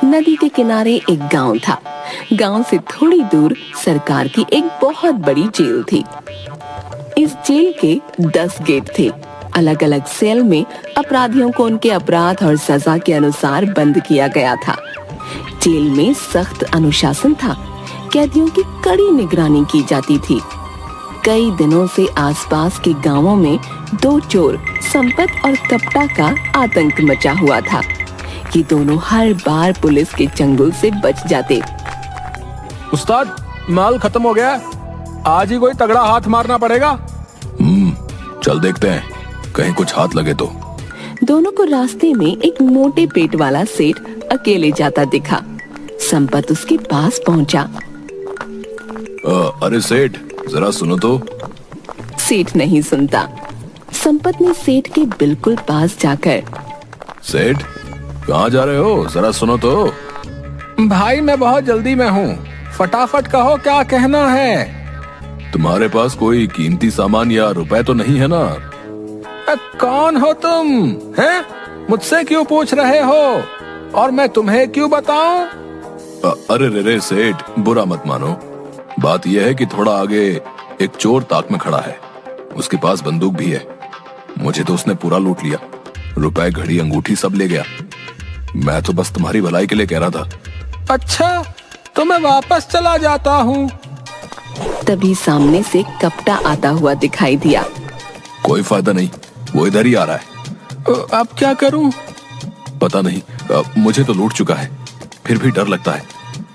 नदी के किनारे एक गांव था। गांव से थोड़ी दूर सरकार की एक बहुत बड़ी जेल थी। इस जेल के 10 गेट थे। अलग अलग सेल में अपराधियों को उनके अपराध और सजा के अनुसार बंद किया गया था। जेल में सख्त अनुशासन था। कैदियों की कड़ी निगरानी की जाती थी। कई दिनों से आसपास के गांवों में 2 चोर संपत और कपटा का आतंक मचा हुआ था। ये दोनों हर बार पुलिस के चंगुल से बच जाते। उस्ताद, माल खत्म हो गया, आज ही कोई तगड़ा हाथ मारना पड़ेगा। चल देखते हैं, कहीं कुछ हाथ लगे तो। दोनों को रास्ते में एक मोटे पेट वाला सेठ अकेले जाता दिखा। संपत उसके पास पहुंचा। अरे सेठ, जरा सुनो तो। सेठ नहीं सुनता। संपत ने सेठ के बिल्कुल पास जाकर, सेठ कहाँ जा रहे हो, जरा सुनो तो। भाई मैं बहुत जल्दी में हूँ, फटाफट कहो क्या कहना है। तुम्हारे पास कोई कीमती सामान या रुपए तो नहीं है ना? कौन हो तुम? हैं? मुझसे क्यों पूछ रहे हो और मैं तुम्हें क्यों बताऊं? अरे रे सेठ, बुरा मत मानो। बात यह है कि थोड़ा आगे एक चोर ताक में खड़ा है। उसके पास बंदूक भी है। मुझे तो उसने पूरा लूट लिया। रुपए, घड़ी, अंगूठी सब ले गया। मैं तो बस तुम्हारी भलाई के लिए कह रहा था। अच्छा, तो मैं वापस चला जाता हूँ। तभी सामने से कपटा आता हुआ दिखाई दिया। कोई फायदा नहीं, वो इधर ही आ रहा है। अब क्या करूँ? पता नहीं, मुझे तो लूट चुका है। फिर भी डर लगता है,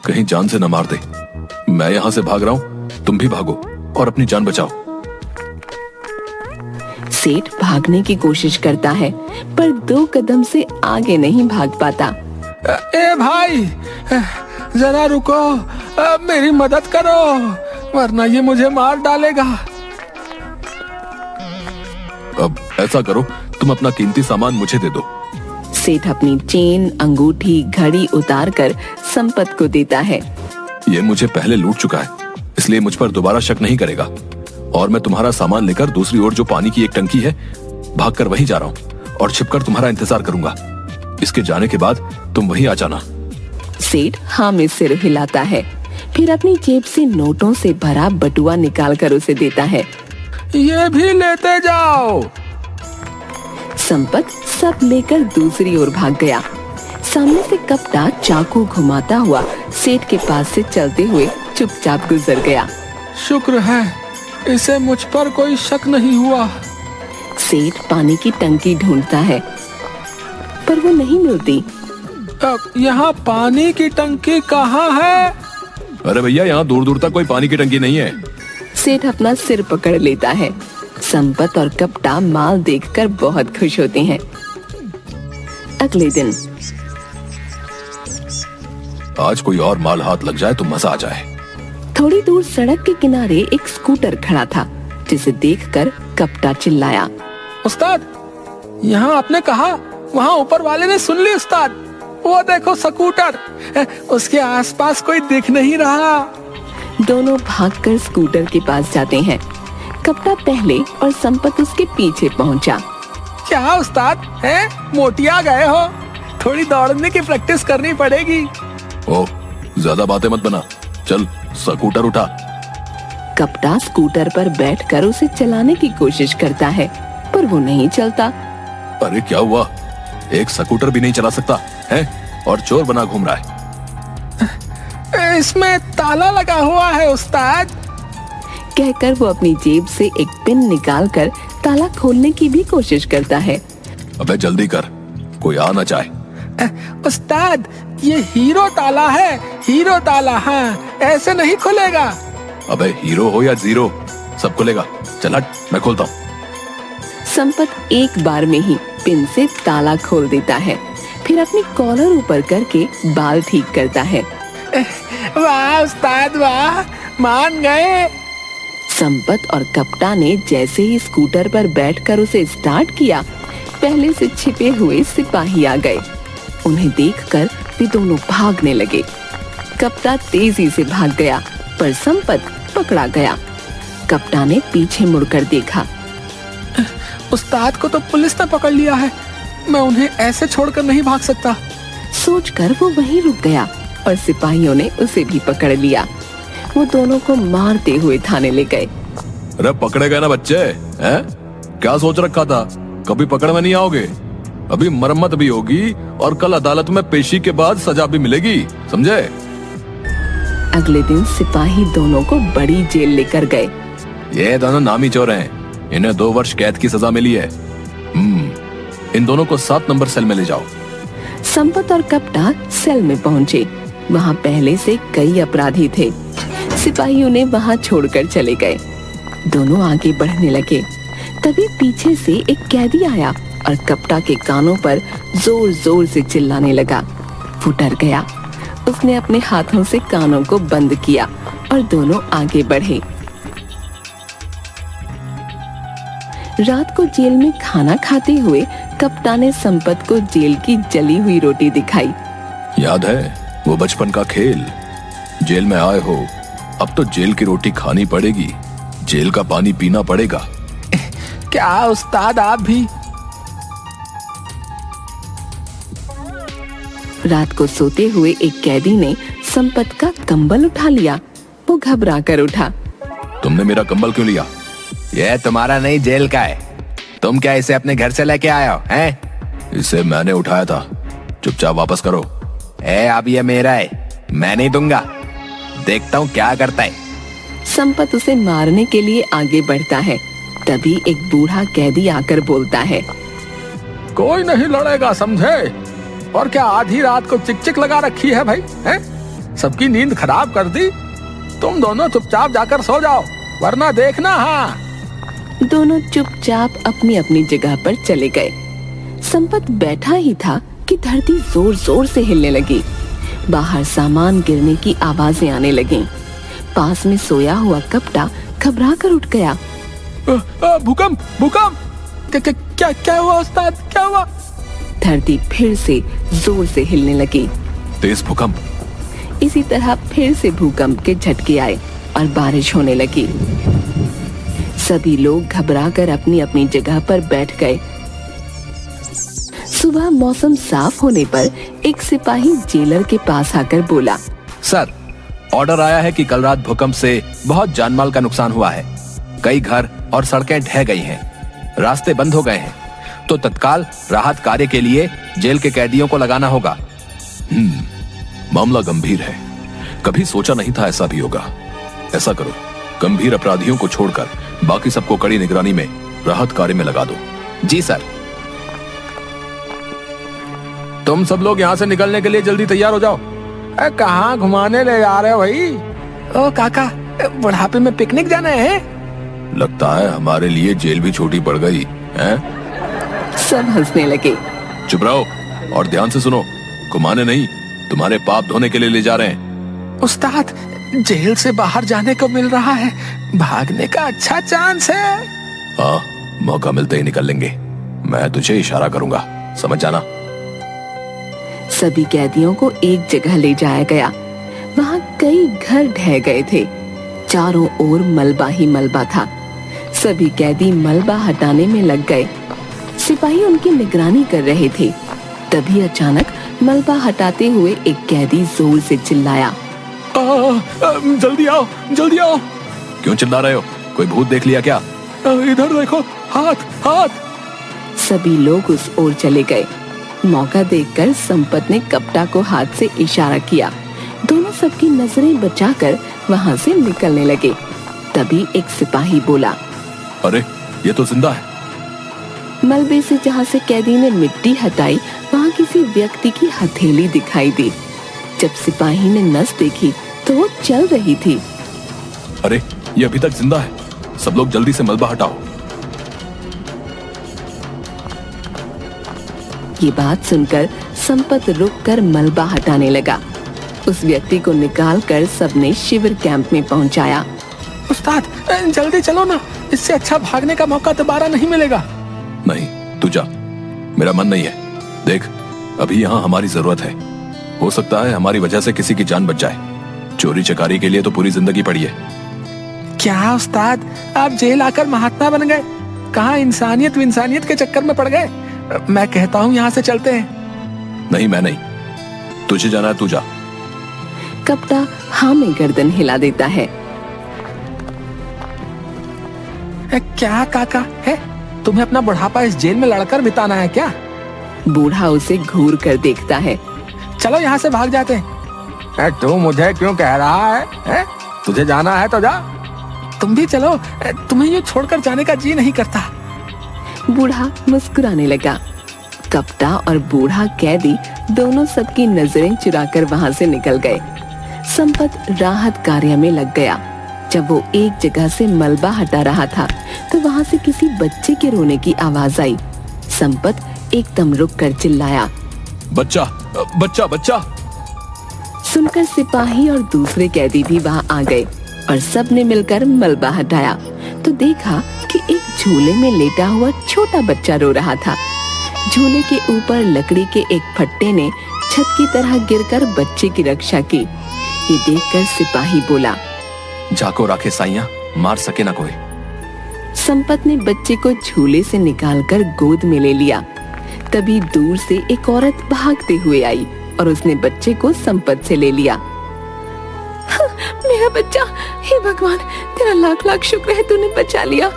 कहीं जान से न मार दे। मैं यहाँ से भाग रहा हूँ, तुम भी भागो और अपनी जान बचाओ। सेठ भागने की कोशिश करता है, पर 2 कदम से आगे नहीं भाग पाता। ए भाई, जरा रुको, मेरी मदद करो, वरना ये मुझे मार डालेगा। अब ऐसा करो, तुम अपना कीमती सामान मुझे दे दो। सेठ अपनी चेन, अंगूठी, घड़ी उतार कर संपत को देता है। ये मुझे पहले लूट चुका है, इसलिए मुझ पर दोबारा शक नहीं करेगा। और मैं तुम्हारा सामान लेकर दूसरी ओर जो पानी की एक टंकी है, भागकर वहीं जा रहा हूँ और छिपकर तुम्हारा इंतजार करूंगा। इसके जाने के बाद तुम वहीं आ जाना। सेठ हाँ में सिर हिलाता है, फिर अपनी जेब से नोटों से भरा बटुआ निकालकर उसे देता है। ये भी लेते जाओ। संपत सब लेकर दूसरी ओर भाग गया। सामने से कपटा चाकू घुमाता हुआ सेठ के पास से चलते हुए चुपचाप गुजर गया। शुक्र है, इसे मुझ पर कोई शक नहीं हुआ। सेठ पानी की टंकी ढूंढता है, पर वो नहीं मिलती। यहाँ पानी की टंकी कहाँ है? अरे भैया, यहाँ दूर दूर तक कोई पानी की टंकी नहीं है। सेठ अपना सिर पकड़ लेता है। संपत और कपटा माल देखकर बहुत खुश होते हैं। अगले दिन आज कोई और माल हाथ लग जाए तो मजा आ जाए। थोड़ी दूर सड़क के किनारे एक स्कूटर खड़ा था, जिसे देखकर कपटा चिल्लाया। उस्ताद, यहाँ आपने कहा, वहाँ ऊपर वाले ने सुन ली उस्ताद। वो देखो स्कूटर, उसके आसपास कोई दिख नहीं रहा। दोनों भागकर स्कूटर के पास जाते हैं। कपटा पहले और संपत उसके पीछे पहुंचा। क्या उस्ताद, हैं? मोटिया गए हो? थोड़ी दौड़ने की प्रैक्टिस करनी पड़ेगी। ओह, ज्यादा बातें मत बना, चल स्कूटर उठा। कपटा स्कूटर पर बैठकर उसे चलाने की कोशिश करता है, पर वो नहीं चलता। अरे क्या हुआ, एक स्कूटर भी नहीं चला सकता है और चोर बना घूम रहा है। इसमें ताला लगा हुआ है उस्ताद। कहकर वो अपनी जेब से एक पिन निकालकर ताला खोलने की भी कोशिश करता है। अबे जल्दी कर, कोई आ ना जाए। उस्ताद, ये हीरो ताला है, हीरो ताला। हाँ, ऐसे नहीं खुलेगा। अबे हीरो हो या जीरो, सब खुलेगा। चल हट, मैं खोलता हूँ। संपत एक बार में ही पिन से ताला खोल देता है, फिर अपनी कॉलर ऊपर करके बाल ठीक करता है। वाह उस्ताद वाह, मान गए। संपत और कपटा ने जैसे ही स्कूटर पर बैठकर उसे स्टार्ट किया, पहले से छिपे हुए सिपाही आ गए। उन्हें देखकर वे दोनों भागने लगे। कपटा तेजी से भाग गया, पर संपत पकड़ा गया। कपटा ने पीछे मुड़कर देखा। उस्ताद को तो पुलिस ने पकड़ लिया है, मैं उन्हें ऐसे छोड़कर नहीं भाग सकता। सोचकर वो वहीं रुक गया और सिपाहियों ने उसे भी पकड़ लिया। वो दोनों को मारते हुए थाने ले गए। अरे पकड़े गए ना बच्चे, हैं? क्या सोच रखा था, कभी पकड़ में नहीं आओगे? अभी मरम्मत भी होगी और कल अदालत में पेशी के बाद सजा भी मिलेगी, समझे? अगले दिन सिपाही दोनों को बड़ी जेल लेकर गए। ये दोनों नामी चोर हैं, इन्हें 2 वर्ष कैद की सजा मिली है। इन दोनों को 7 नंबर सेल में ले जाओ। संपत और कपटा सेल में पहुंचे। वहां पहले से कई अपराधी थे। सिपाहियों ने वहां छोड़कर चले गए। दोनों आगे बढ़ने लगे। तभी पीछे से एक कैदी आया और कपटा के कानों पर जोर जोर से चिल्लाने लगा। वो डर गया। उसने अपने हाथों से कानों को बंद किया और दोनों आगे बढ़े। रात को जेल में खाना खाते हुए कप्तान ने संपत को जेल की जली हुई रोटी दिखाई। याद है वो बचपन का खेल? जेल में आए हो, अब तो जेल की रोटी खानी पड़ेगी, जेल का पानी पीना पड़ेगा। क्या उस्ताद आप भी? रात को सोते हुए एक कैदी ने संपत का कंबल उठा लिया। वो घबरा कर उठा। तुमने मेरा कंबल क्यों लिया? यह तुम्हारा नहीं, जेल का है। तुम क्या इसे अपने घर से लेके आए हो, हैं? इसे मैंने उठाया था, चुपचाप वापस करो। अब ये मेरा है, मैं नहीं दूंगा। देखता हूँ क्या करता है। संपत उसे मारने के लिए आगे बढ़ता है। तभी एक बूढ़ा कैदी आकर बोलता है, कोई नहीं लड़ेगा, समझे? और क्या आधी रात को चिक लगा रखी है भाई, हैं? सबकी नींद खराब कर दी। तुम दोनों चुपचाप जाकर सो जाओ, वरना देखना। हाँ, दोनों चुपचाप अपनी अपनी जगह पर चले गए। संपत बैठा ही था कि धरती जोर जोर से हिलने लगी। बाहर सामान गिरने की आवाजें आने लगीं। पास में सोया हुआ कपटा घबरा कर उठ गया। भूकंप भूकंप! क्या हुआ उस्ताद, क्या हुआ? धरती फिर से जोर से हिलने लगी। तेज भूकंप! इसी तरह फिर से भूकंप के झटके आए और बारिश होने लगी। सभी लोग घबराकर अपनी अपनी जगह पर बैठ गए। सुबह मौसम साफ होने पर एक सिपाही जेलर के पास आकर बोला, सर, ऑर्डर आया है कि कल रात भूकंप से बहुत जानमाल का नुकसान हुआ है। कई घर और सड़कें ढह गई हैं, रास्ते बंद हो गए हैं, तो तत्काल राहत कार्य के लिए जेल के कैदियों को लगाना होगा। मामला गंभीर है, कभी सोचा नहीं था ऐसा भी होगा। ऐसा करो, गंभीर अपराधियों को छोड़कर बाकी सबको कड़ी निगरानी में राहत कार्य में लगा दो। जी सर। तुम सब लोग यहाँ से निकलने के लिए जल्दी तैयार हो जाओ। कहाँ घुमाने ले जा रहे हो भाई? ओ काका, बुढ़ापे में पिकनिक जाना है? लगता है हमारे लिए जेल भी छोटी पड़ गई है। सब हंसने लगे। चुप रहो और ध्यान से सुनो, घुमाने नहीं, तुम्हारे पाप धोने के लिए ले जा रहे हैं। उस्ताद, जेल से बाहर जाने को मिल रहा है, भागने का अच्छा चांस है। हाँ, मौका मिलते ही निकल लेंगे। मैं तुझे इशारा करूंगा, समझ जाना। सभी कैदियों को एक जगह ले जाया गया। वहाँ कई घर ढह गए थे। चारों ओर मलबा ही मलबा था। सभी कैदी मलबा हटाने में लग गए। सिपाही उनकी निगरानी कर रहे थे। तभी अचानक मलबा हटाते हुए एक कैदी जोर से चिल्लाया, जल्दी आओ, जल्दी आओ। क्यों चिल्ला रहे हो? कोई भूत देख लिया क्या? इधर देखो, हाथ हाथ। सभी लोग उस ओर चले गए। मौका देखकर संपत ने कपटा को हाथ से इशारा किया। दोनों सबकी नजरें बचाकर वहां से निकलने लगे। तभी एक सिपाही बोला, अरे ये तो जिंदा है। मलबे से जहाँ से कैदी ने मिट्टी हटाई, वहाँ किसी व्यक्ति की हथेली दिखाई दी। जब सिपाही ने नस देखी तो वो चल रही थी। अरे ये अभी तक जिंदा है, सब लोग जल्दी से मलबा हटाओ। ये बात सुनकर संपत रुककर मलबा हटाने लगा। उस व्यक्ति को निकालकर सबने शिविर कैंप में पहुंचाया। उस्ताद, जल्दी चलो ना, इससे अच्छा भागने का मौका दोबारा नहीं मिलेगा। नहीं, तू जा, मेरा मन नहीं है। देख, अभी यहाँ हमारी जरूरत है। हो सकता है हमारी वजह से किसी की जान बच जाए। चोरी चकारी के लिए तो पूरी जिंदगी पड़ी है। क्या उस्ताद, आप जेल आकर महात्मा बन गए? कहाँ इंसानियत के चक्कर में पड़ गए? मैं कहता हूँ यहाँ से चलते हैं। नहीं, मैं नहीं। तुझे जाना है, तू जा। कप्ता हाँ में गर्दन हिला देता है। क्या काका है, तुम्हें अपना बुढ़ापा इस जेल में लड़कर बिताना है क्या? बूढ़ा उसे घूर कर देखता है। चलो यहाँ से भाग जाते हैं। तू मुझे क्यों कह रहा है? तुझे जाना है तो जा। तुम भी चलो, तुम्हें ये छोड़कर जाने का जी नहीं करता। बूढ़ा मुस्कुराने लगा। कप्ता और बूढ़ा कैदी दोनों सबकी नजरें चुराकर वहां से निकल गए। संपत राहत कार्य में लग गया। जब वो एक जगह से मलबा हटा रहा था तो वहां से किसी बच्चे के रोने की आवाज आई। संपत एकदम रुक कर चिल्लाया, बच्चा बच्चा बच्चा। सुनकर सिपाही और दूसरे कैदी भी वहां आ गए और सबने मिलकर मलबा हटाया तो देखा कि एक झूले में लेटा हुआ छोटा बच्चा रो रहा था। झूले के ऊपर लकड़ी के एक फट्टे ने छत की तरह गिरकर बच्चे की रक्षा की। ये देखकर सिपाही बोला, जाको राखे साइया, मार सके ना कोई। संपत ने बच्चे को झूले से निकालकर गोद में ले लिया। तभी दूर से एक औरत भागते हुए आई और उसने बच्चे को संपत से ले लिया। मेरा बच्चा, हे भगवान, तेरा लाख लाख शुक्र है, तूने बचा लिया।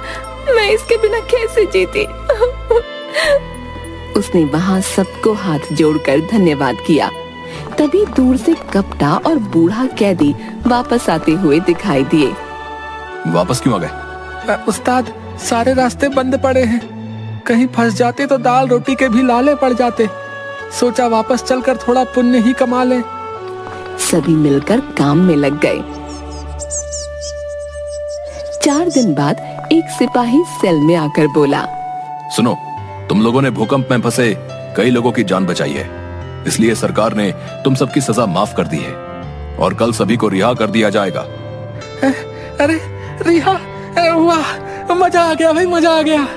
मैं इसके बिना कैसे जीती। उसने वहां सबको हाथ जोड़कर धन्यवाद किया। तभी दूर से कप्ता और बूढ़ा कैदी वापस आते हुए दिखाई दिए। वापस क्यों आ गए? उस्ताद, सारे रास्ते बंद पड़े हैं। कहीं फंस जाते तो दाल रोटी के भी लाले पड़ जाते। सोचा वापस चलकर थोड़ा पुण्य ही कमा लें। सभी मिलकर काम में लग गए। 4 दिन बाद एक सिपाही सेल में आकर बोला, सुनो, तुम लोगों ने भूकंप में फंसे कई लोगों की जान बचाई है, इसलिए सरकार ने तुम सबकी सजा माफ कर दी है और कल सभी को रिहा कर दिया जाएगा। अरे रिहा, वाह, मजा आ गया भाई, मजा आ गया।